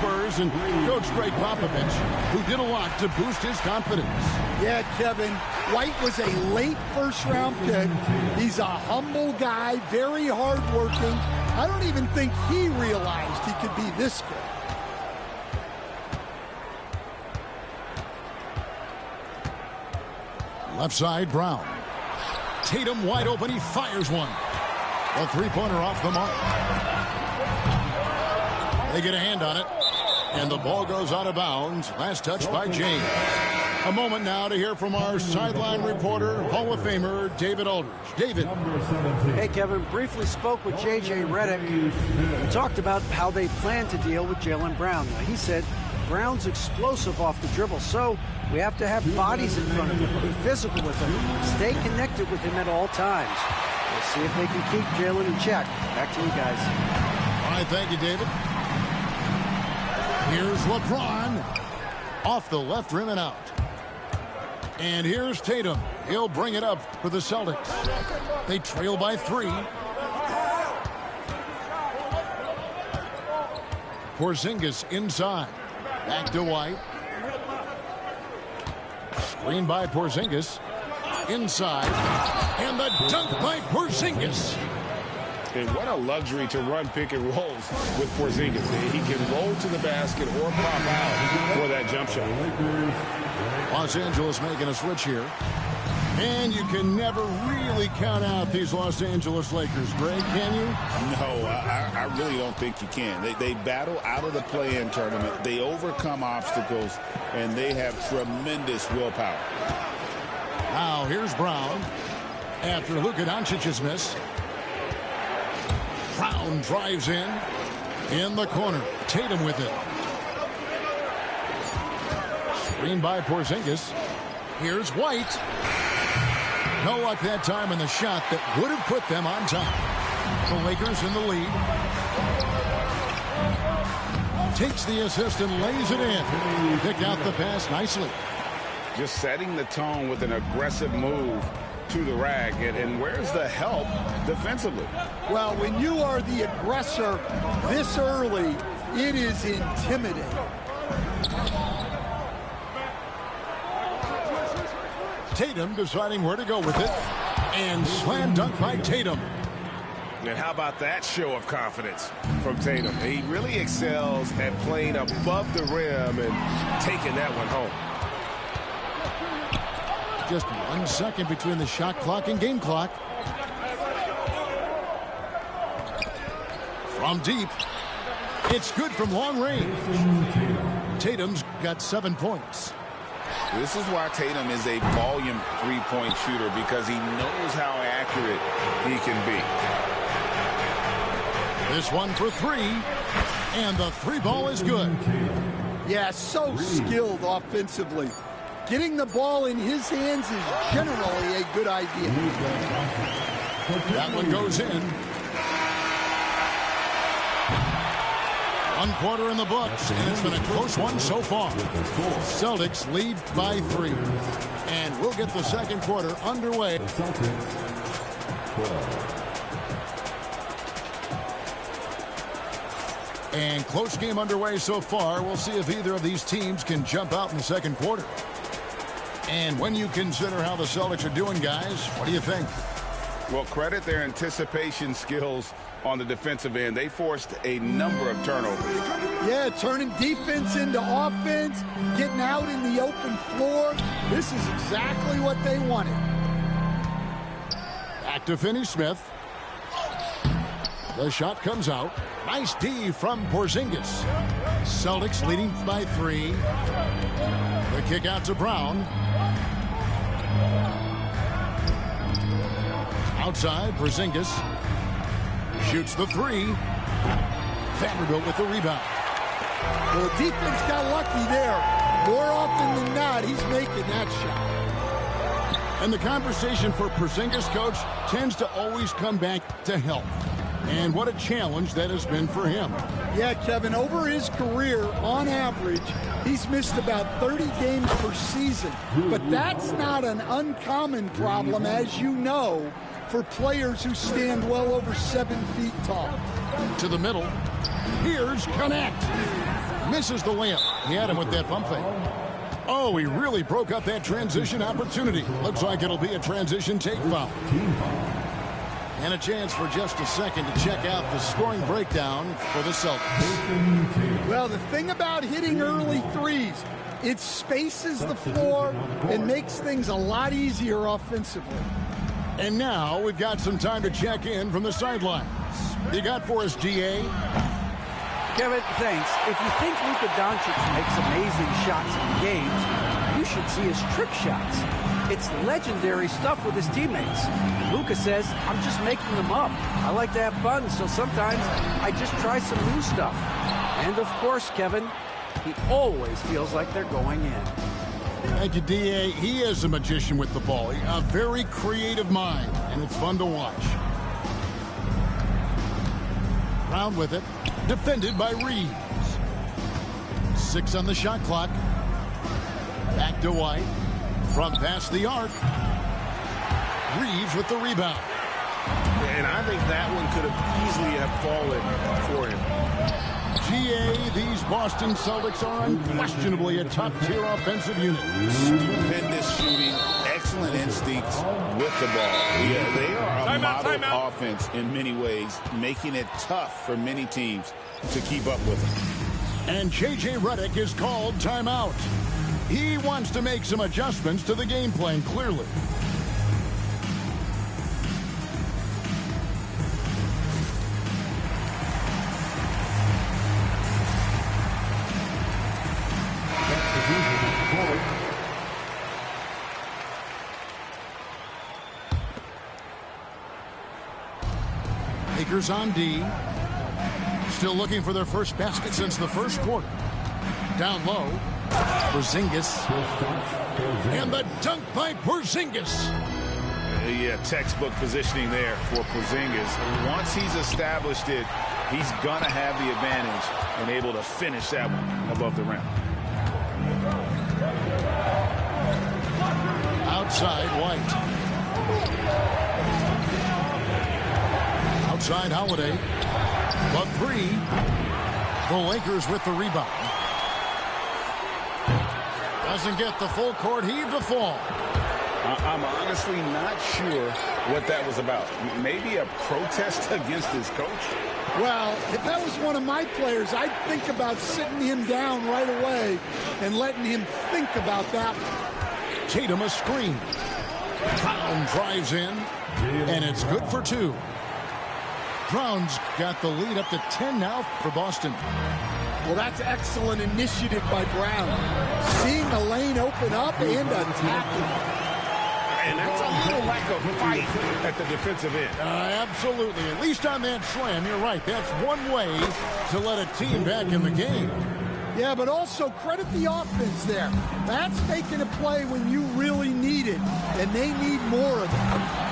Spurs and Coach Greg Popovich, who did a lot to boost his confidence. Yeah, Kevin, White was a late first-round pick. He's a humble guy, very hard-working. I don't even think he realized he could be this good. Left side, Brown. Tatum wide open. He fires one. A three-pointer off the mark. They get a hand on it. And the ball goes out of bounds. Last touch by James. A moment now to hear from our sideline reporter, Hall of Famer David Aldridge. David. Hey, Kevin. Briefly spoke with J.J. Redick. He talked about how they plan to deal with Jaylen Brown. Now, he said Brown's explosive off the dribble, so we have to have bodies in front of him, be physical with him, stay connected with him at all times. We'll see if they can keep Jaylen in check. Back to you guys. All right, thank you, David. Here's LeBron. Off the left rim and out. And here's Tatum. He'll bring it up for the Celtics. They trail by 3. Porzingis inside. Back to White. Screen by Porzingis. Inside. And the dunk by Porzingis. And what a luxury to run pick and rolls with Porzingis. He can roll to the basket or pop out for that jump shot. Los Angeles making a switch here. And you can never really count out these Los Angeles Lakers, Greg, can you? No, I really don't think you can. They battle out of the play-in tournament. They overcome obstacles, and they have tremendous willpower. Now, here's Brown. After Luka Doncic's miss. Brown drives in the corner. Tatum with it. Screen by Porzingis. Here's White. No luck that time in the shot that would have put them on top. The Lakers in the lead. Takes the assist and lays it in. Picked out the pass nicely. Just setting the tone with an aggressive move to the rack. And where's the help defensively? Well, when you are the aggressor this early, it is intimidating. Tatum deciding where to go with it. And slam dunk by Tatum. And how about that show of confidence from Tatum? He really excels at playing above the rim and taking that one home. Just 1 second between the shot clock and game clock. From deep. It's good from long range. Tatum's got 7 points. This is why Tatum is a volume three-point shooter, because he knows how accurate he can be. This one for 3. And the 3 ball is good. Yeah, so skilled offensively. Getting the ball in his hands is generally a good idea. That one goes in. 1 quarter in the books, and it's been a close one so far. Celtics lead by 3. And we'll get the second quarter underway. And close game underway so far. We'll see if either of these teams can jump out in the second quarter. And when you consider how the Celtics are doing, guys, what do you think? Well, credit their anticipation skills on the defensive end. They forced a number of turnovers. Yeah, turning defense into offense, getting out in the open floor. This is exactly what they wanted. Back to Finney-Smith. The shot comes out. Nice D from Porzingis. Celtics leading by 3. The kick out to Brown. Outside, Porzingis shoots the 3. Vanderbilt with the rebound. Well, defense got lucky there. More often than not, he's making that shot. And the conversation for Porzingis, coach, tends to always come back to health. And what a challenge that has been for him. Yeah, Kevin, over his career, on average, he's missed about 30 games per season. But that's not an uncommon problem, as you know, for players who stand well over 7 feet tall. To the middle. Here's Connect. Misses the layup. He had him with that pump fake. Oh, he really broke up that transition opportunity. Looks like it'll be a transition take foul. And a chance for just a second to check out the scoring breakdown for the Celtics. Well, the thing about hitting early threes, it spaces the floor and makes things a lot easier offensively. And now we've got some time to check in from the sidelines. You got for us, GA? Kevin, thanks. If you think Luka Doncic makes amazing shots in games, you should see his trick shots. It's legendary stuff with his teammates. Luka says, I'm just making them up. I like to have fun, so sometimes I just try some new stuff. And of course, Kevin, he always feels like they're going in. Thank you, D.A. He is a magician with the ball. A very creative mind, and it's fun to watch. Brown with it. Defended by Reeves. 6 on the shot clock. Back to White. From past the arc. Reeves with the rebound. And I think that one could have easily have fallen for him. GA, these Boston Celtics are unquestionably a top-tier offensive unit. Stupendous shooting, excellent instincts with the ball. Yeah, they are a model offense in many ways, making it tough for many teams to keep up with them. And J.J. Redick is called timeout. He wants to make some adjustments to the game plan, clearly. Lakers on D. Still looking for their first basket since the first quarter. Down low. Porzingis. And the dunk by Porzingis. Yeah, textbook positioning there for Porzingis. Once he's established it, he's going to have the advantage and able to finish that one above the rim. Outside, White. Outside, Holiday. But 3. The Lakers with the rebound. Doesn't get the full court heave to fall. I'm honestly not sure what that was about. Maybe a protest against his coach? Well, if that was one of my players, I'd think about sitting him down right away and letting him think about that. Tatum a screen. Brown drives in, and it's good for 2. Brown's got the lead up to 10 now for Boston. Well, that's excellent initiative by Brown. Seeing the lane open up and attacking. And that's a little lack of fight at the defensive end. Absolutely. At least on that slam, you're right. That's one way to let a team back in the game. Yeah, but also credit the offense there. That's making a play when you really need it, and they need more of it.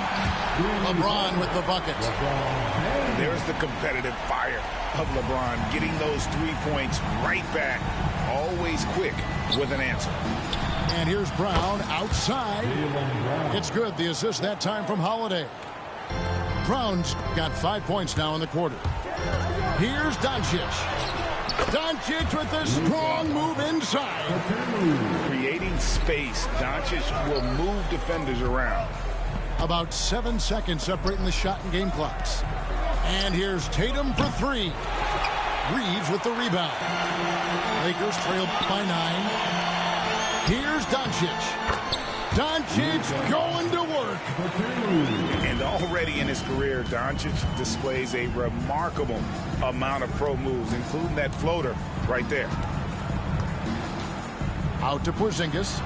LeBron with the bucket. There's the competitive fire of LeBron, getting those 3 points right back, always quick with an answer. And here's Brown outside. It's good. The assist that time from Holiday. Brown's got 5 points now in the quarter. Here's Doncic. Doncic with a strong move inside. Creating space, Doncic will move defenders around. About 7 seconds separating the shot and game clocks. And here's Tatum for 3. Reeves with the rebound. Lakers trail by 9. Here's Doncic. Doncic going to work. And already in his career, Doncic displays a remarkable amount of pro moves, including that floater right there. Out to Porzingis.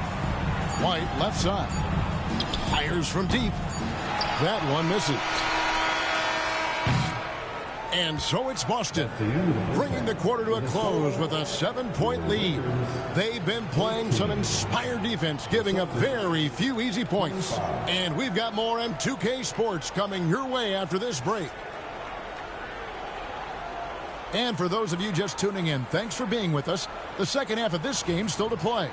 White left side. Fires from deep. That one misses. And so it's Boston, bringing the quarter to a close with a 7-point lead. They've been playing some inspired defense, giving up very few easy points. And we've got more M2K Sports coming your way after this break. And for those of you just tuning in, thanks for being with us. The second half of this game still to play.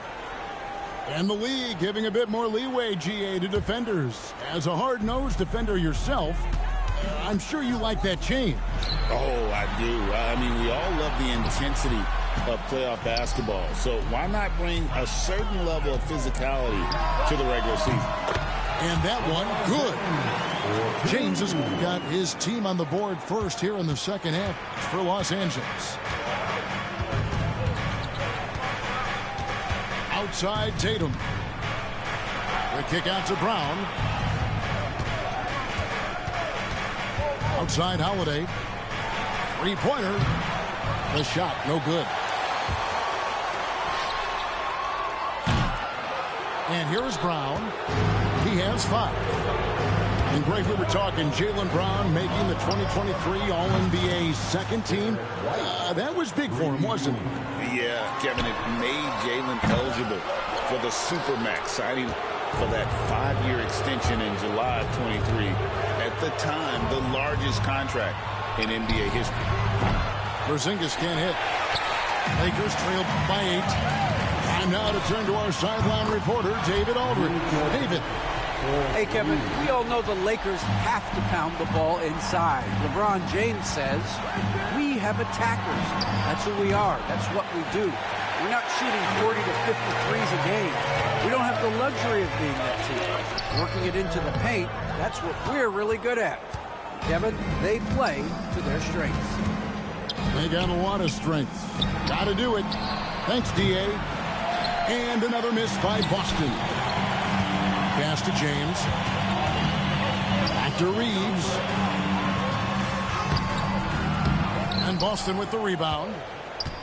And the league giving a bit more leeway, GA, to defenders. As a hard-nosed defender yourself, I'm sure you like that change. Oh, I do. I mean, we all love the intensity of playoff basketball. So why not bring a certain level of physicality to the regular season? And that one, good. James has got his team on the board first here in the second half for Los Angeles. Outside Tatum. The kick out to Brown. Outside Holiday. Three-pointer. The shot, no good. And here is Brown. He has 5. And Greg, we were talking Jaylen Brown making the 2023 All-NBA second team. That was big for him, wasn't it? Yeah, Kevin, it made Jaylen eligible for the Supermax, signing for that 5-year extension in July of 23. At the time, the largest contract in NBA history. Porzingis can't hit. Lakers trail by 8. Time now to turn to our sideline reporter, David Aldridge. David. Hey, Kevin, we all know the Lakers have to pound the ball inside. LeBron James says, we have attackers. That's who we are. That's what we do. We're not shooting 40 to 50 threes a game. We don't have the luxury of being that team. Working it into the paint, that's what we're really good at. Kevin, they play to their strengths. They got a lot of strength. Got to do it. Thanks, D.A. And another miss by Boston. Pass to James. Back to Reeves. And Boston with the rebound.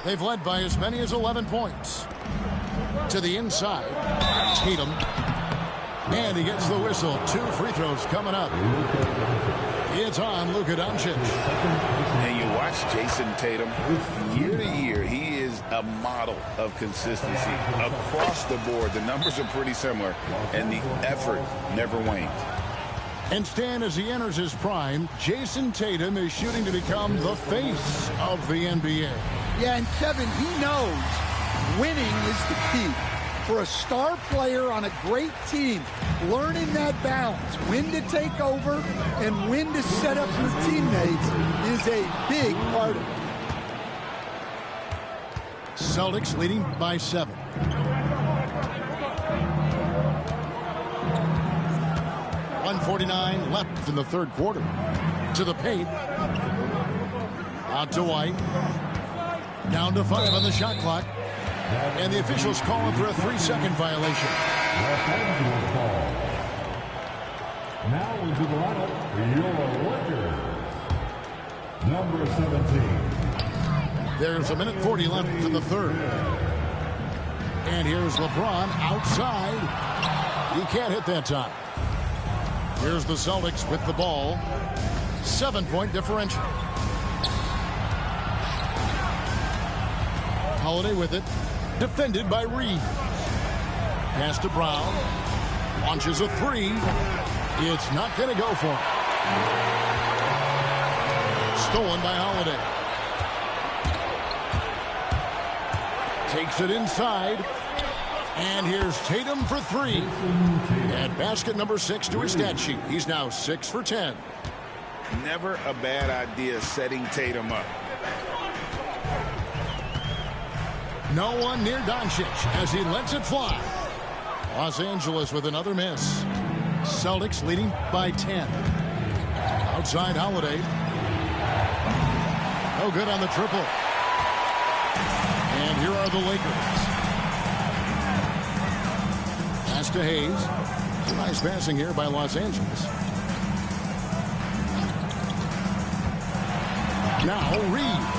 They've led by as many as 11 points. To the inside. Tatum. And he gets the whistle. 2 free throws coming up. It's on Luka Doncic. And you watch Jason Tatum. Year to year, he is a model of consistency. Across the board, the numbers are pretty similar, and the effort never wanes. And Stan, as he enters his prime, Jason Tatum is shooting to become the face of the NBA. Yeah, and Kevin, he knows winning is the key. For a star player on a great team, learning that balance, when to take over and when to set up your teammates is a big part of it. Celtics leading by 7. .149 left in the third quarter. To the paint. Out to White. Down to 5 on the shot clock. And the officials calling for a 3-second violation. Now into the lineup, your Lakers. Number 17. There's 1:40 left in the third. And here's LeBron outside. He can't hit that time. Here's the Celtics with the ball. 7-point differential. Holiday with it. Defended by Reed. Pass to Brown. Launches a 3. It's not going to go for him. Stolen by Holiday. Takes it inside. And here's Tatum for 3. And basket number 6 to his stat sheet. He's now 6 for 10. Never a bad idea setting Tatum up. No one near Doncic as he lets it fly. Los Angeles with another miss. Celtics leading by 10. Outside Holiday. No good on the triple. And here are the Lakers. Pass to Hayes. Nice passing here by Los Angeles. Now Reeves.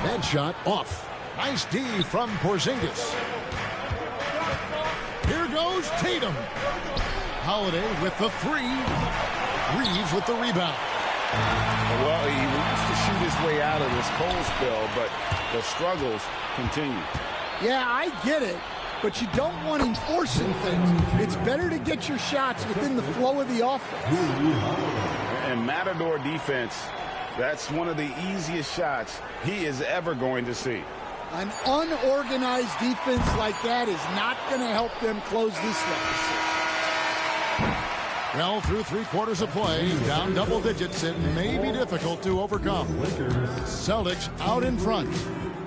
That shot off. Nice D from Porzingis. Here goes Tatum. Holiday with the 3. Reeves with the rebound. Well, he used to shoot his way out of this cold spell, but the struggles continue. Yeah, I get it, but you don't want him forcing things. It's better to get your shots within the flow of the offense. And Matador defense, that's one of the easiest shots he is ever going to see. An unorganized defense like that is not going to help them close this deficit. Well, through 3 quarters of play, down double digits, it may be difficult to overcome. Celtics out in front.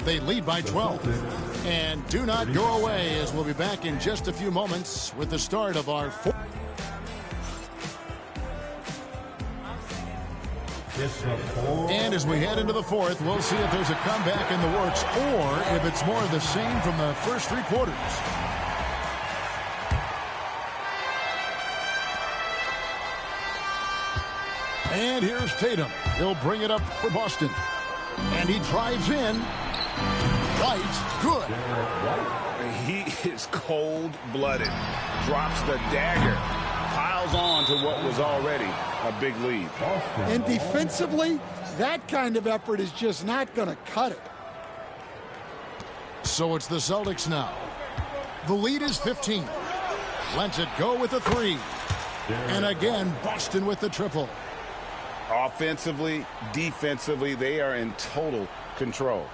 They lead by 12. And do not go away, as we'll be back in just a few moments with the start of our fourth. And as we head into the fourth, we'll see if there's a comeback in the works or if it's more of the same from the first three quarters. And here's Tatum. He'll bring it up for Boston. And he drives in. White, good. He is cold-blooded. Drops the dagger. Piles on to what was already a big lead. And defensively, that kind of effort is just not going to cut it. So it's the Celtics now. The lead is 15. Lets it go with a three. And again, Boston with the triple. Offensively, defensively, they are in total control.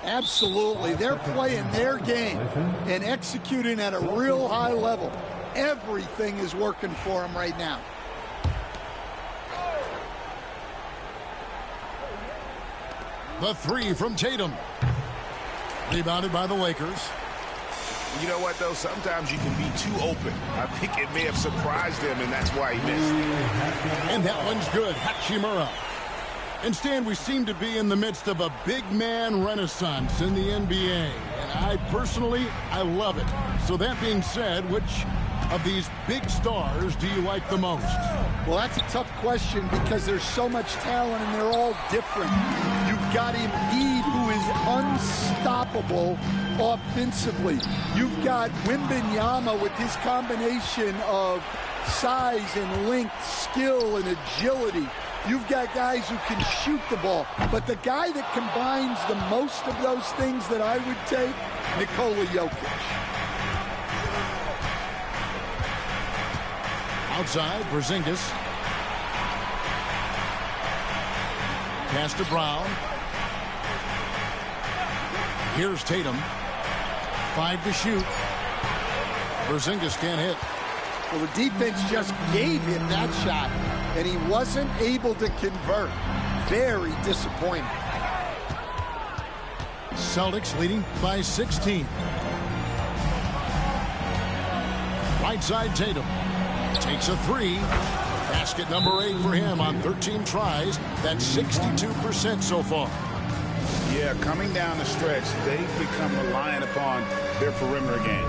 Absolutely. They're playing their game and executing at a real high level. Everything is working for them right now. The three from Tatum. Rebounded by the Lakers. You know what, though? Sometimes you can be too open. I think it may have surprised him, and that's why he missed. And that one's good. Hachimura. And Stan, we seem to be in the midst of a big man renaissance in the NBA. And I personally love it. So that being said, which of these big stars do you like the most? Well, that's a tough question because there's so much talent and they're all different. You've got Embiid, who is unstoppable offensively. You've got Wembanyama with his combination of size and length, skill and agility. You've got guys who can shoot the ball. But the guy that combines the most of those things that I would take, Nikola Jokic. Outside, Porzingis. Pass to Brown. Here's Tatum. 5 to shoot. Porzingis can't hit. Well, the defense just gave him that shot, and he wasn't able to convert. Very disappointing. Celtics leading by 16. Right side, Tatum. Takes a three. Basket number 8 for him on 13 tries. That's 62% so far. Yeah, coming down the stretch, they've become reliant upon their perimeter game.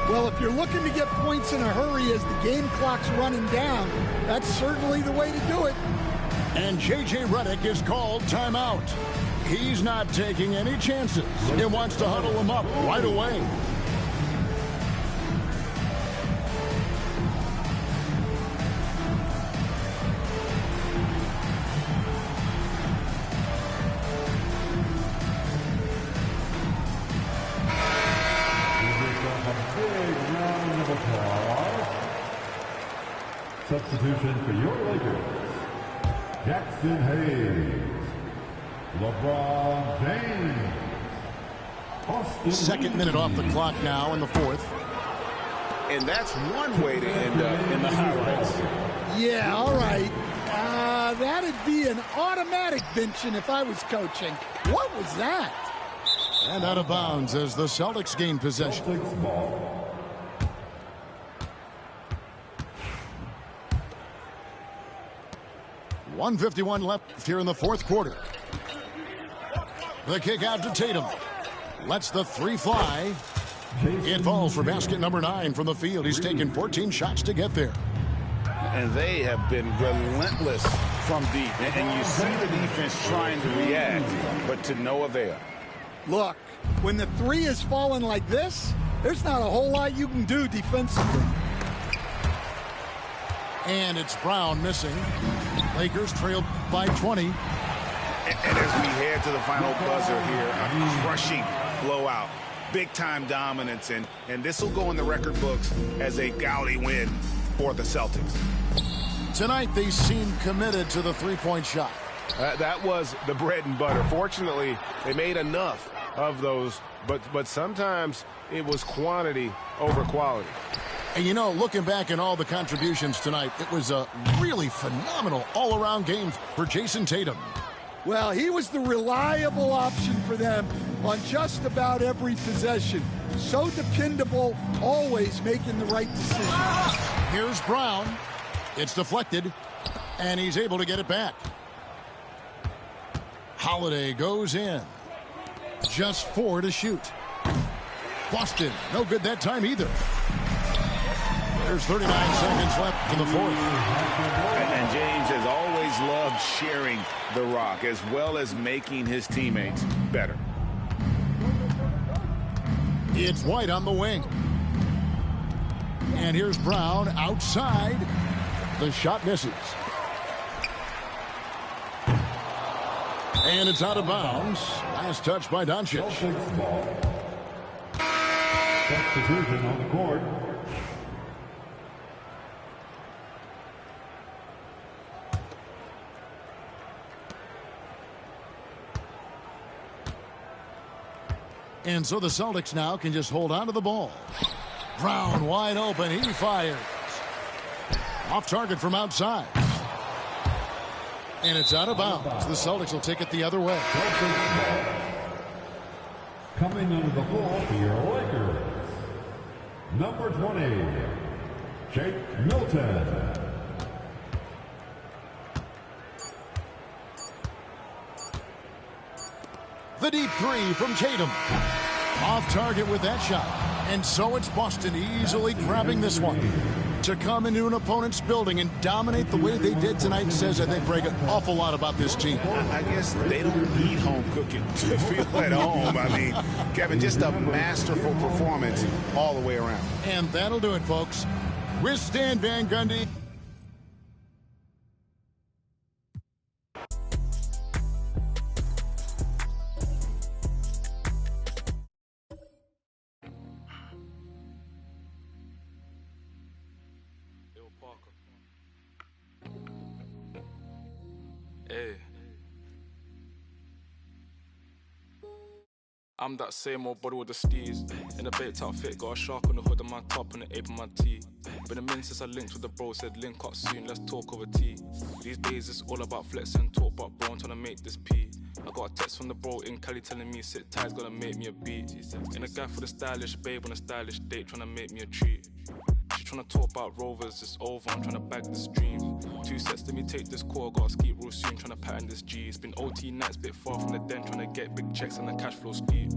Well, if you're looking to get points in a hurry as the game clock's running down, that's certainly the way to do it. And J.J. Redick is called timeout. He's not taking any chances. He wants to huddle him up right away. Substitution for your Lakers, Jackson Hayes, LeBron James. Austin Second minute off the clock now in the fourth. And that's one way to end up in the highlights. Yeah, all right. That'd be an automatic benching if I was coaching. What was that? And out of bounds as the Celtics gain possession. Celtics ball. 1:51 left here in the fourth quarter. The kick out to Tatum. Lets the three fly. It falls for basket number 9 from the field. He's taken 14 shots to get there. And they have been relentless from deep. And you see the defense trying to react, but to no avail. Look, when the three is falling like this, there's not a whole lot you can do defensively. And it's Brown missing. Lakers trail by 20. And as we head to the final buzzer here, a crushing blowout. Big-time dominance, and this will go in the record books as a gaudy win for the Celtics. Tonight, they seem committed to the three-point shot. That was the bread and butter. Fortunately, they made enough of those, but sometimes it was quantity over quality. And you know, looking back at all the contributions tonight, it was a really phenomenal all-around game for Jason Tatum. Well, he was the reliable option for them on just about every possession. So dependable, always making the right decision. Here's Brown. It's deflected, and he's able to get it back. Holiday goes in. Just 4 to shoot. Boston, no good that time either. There's 39 seconds left in the fourth. And James has always loved sharing the rock as well as making his teammates better. It's White on the wing. And here's Brown outside. The shot misses. And it's out of bounds. Last touch by Doncic. Substitution on the court. And so the Celtics now can just hold on to the ball. Brown wide open. He fires. Off target from outside. And it's out of bounds. The Celtics will take it the other way. Coming under the ball for your Lakers, number 20, Jake Milton. The deep three from Tatum. Off target with that shot. And so it's Boston easily grabbing this one. To come into an opponent's building and dominate the way they did tonight says, I think, Greg, an awful lot about this team. I guess they don't need home cooking to feel at home. I mean, Kevin, just a masterful performance all the way around. And that'll do it, folks. With Stan Van Gundy. Hey. I'm that same old body with the steez. In a baked outfit, got a shark on the hood of my top and the ape on my tee. Been a minute since I linked with the bro, said link up soon, let's talk over tea. These days it's all about flex and talk, but bro, I'm trying to make this pee. I got a text from the bro in Cali telling me sit tight, gonna make me a beat. In a guy for the stylish babe on a stylish date, trying to make me a treat. She tryna talk about rovers, it's over, I'm tryna bag this dream. 2 sets, let me take this call, gotta ski real soon, tryna pattern this G. It's been OT nights, bit far from the den, tryna get big checks and the cash flow ski.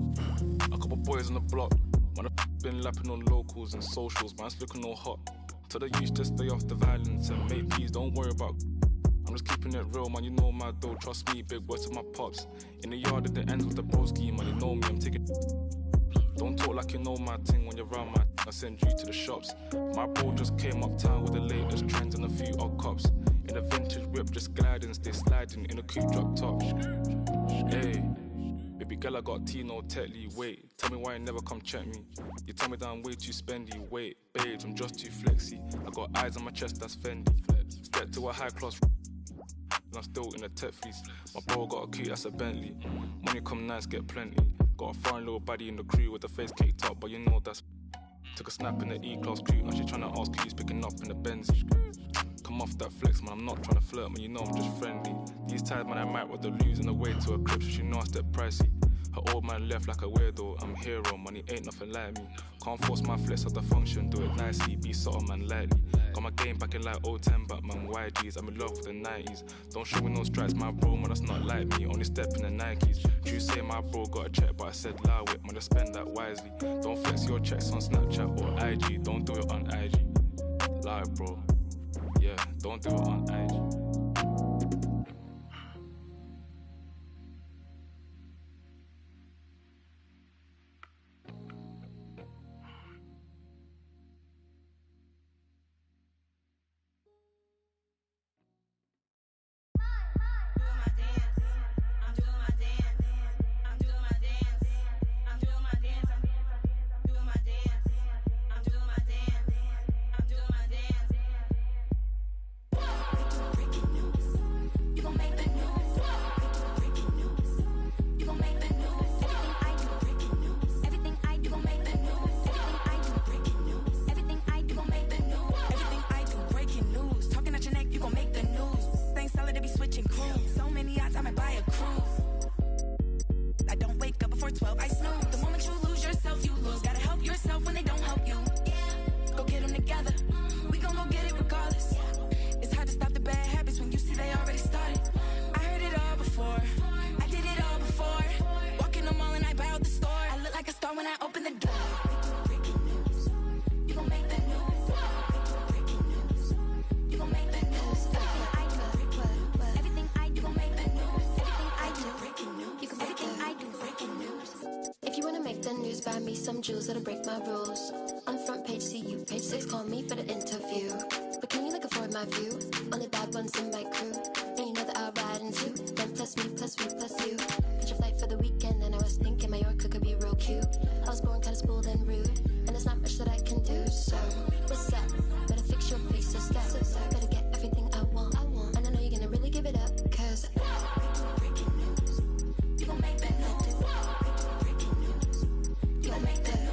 A couple boys on the block, man, I've been lapping on locals and socials, man's looking all hot. Tell the youth just stay off the violence and make peace, don't worry about. I'm just keeping it real, man, you know my dough, trust me, big words to my pops. In the yard at the end with the broski, man, you know me, I'm taking. Don't talk like you know my thing when you're around my I send you to the shops. My bro just came uptown with the latest trends and a few odd cops. In a vintage whip, just gliding, stay sliding in a coupe drop top. Hey, baby girl, I got Tino Tetley. Wait, tell me why you never come check me. You tell me that I'm way too spendy. Wait, babes, I'm just too flexy. I got eyes on my chest, that's Fendi. Get to a high class. And I'm still in a tech fleece. My bro got a coupe, that's a Bentley. Money come nice, get plenty. Got a foreign little baddie in the crew with the face caked up, but you know that's. Took a snap in the E-class crew, now she tryna ask who's picking up in the Benz. Come off that flex, man, I'm not tryna flirt, man, you know I'm just friendly. These times, man, I might rather lose on the way to a crib, so she know I step pricey. Her old man left like a weirdo, I'm a hero, money ain't nothing like me. Can't force my flex at the function, do it nicely, be subtle, man, lightly. Got my game back in like 010, but man, YGs, I'm in love with the 90s. Don't show me no stripes, my bro, man, that's not like me, only step in the Nikes. You say my bro got a check, but I said lie with, man, just spend that wisely. Don't flex your checks on Snapchat or IG, don't do it on IG. Lie, bro, yeah, don't do it on IG. 412. I snooze. The moment you lose yourself, you lose. Gotta help yourself when they don't help you. Go get them together. We gon' go get it regardless. It's hard to stop the bad habits when you see they already started. I heard it all before. I did it all before. Walk in the mall and I buy out the store. I look like a star when I open the door. Breaking news. You gon' make the news. Breaking news. You gon' make the news. Everything I do gon' make the news. Everything I do breaking news. You can everything I do breaking news. If you wanna make the news, buy me some jewels that'll break my rules. On front page, see you. Page 6, call me for the interview. But can you look afford my view? Only bad ones in my crew. And you know that I'll ride in two. Then plus me, plus we, plus you. Catch a flight for the weekend, and I was thinking Mallorca could be real cute. I was born kinda spoiled and rude, and there's not much that I can do. So, what's up? Better fix your face so step. Better get everything I want. And I know you're gonna really give it up, cause Breaking news. You gon' make the news. Breaking news. You gon' make the news.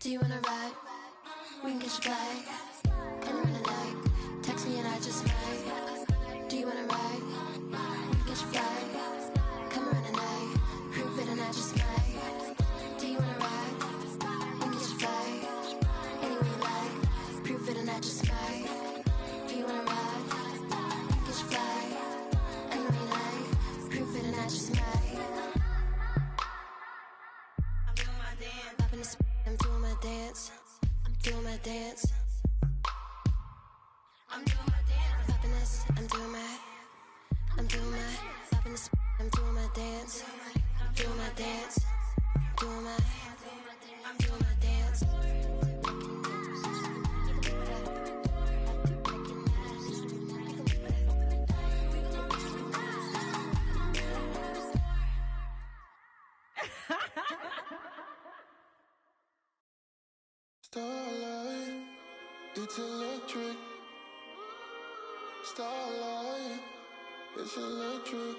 do you wanna ride? We can catch a flight. Anywhere in the night. Text me and I just might. Do you wanna ride? We can catch a flight. Come around the night. Prove it and I just might. Do you wanna ride? We can catch a flight. Anywhere you like. Prove it and I just might. Do you wanna ride? We can catch a flight. Anywhere you like. Prove it and I just might. I'm doing my dance. Up in the I'm doing my dance. I'm doing my dance. I'm doing my dance. Up in this, I'm doing my up in this, I'm doing my dance. I'm doing my dance. Doing my I'm doing my dance. Starlight, it's electric. Starlight, it's electric.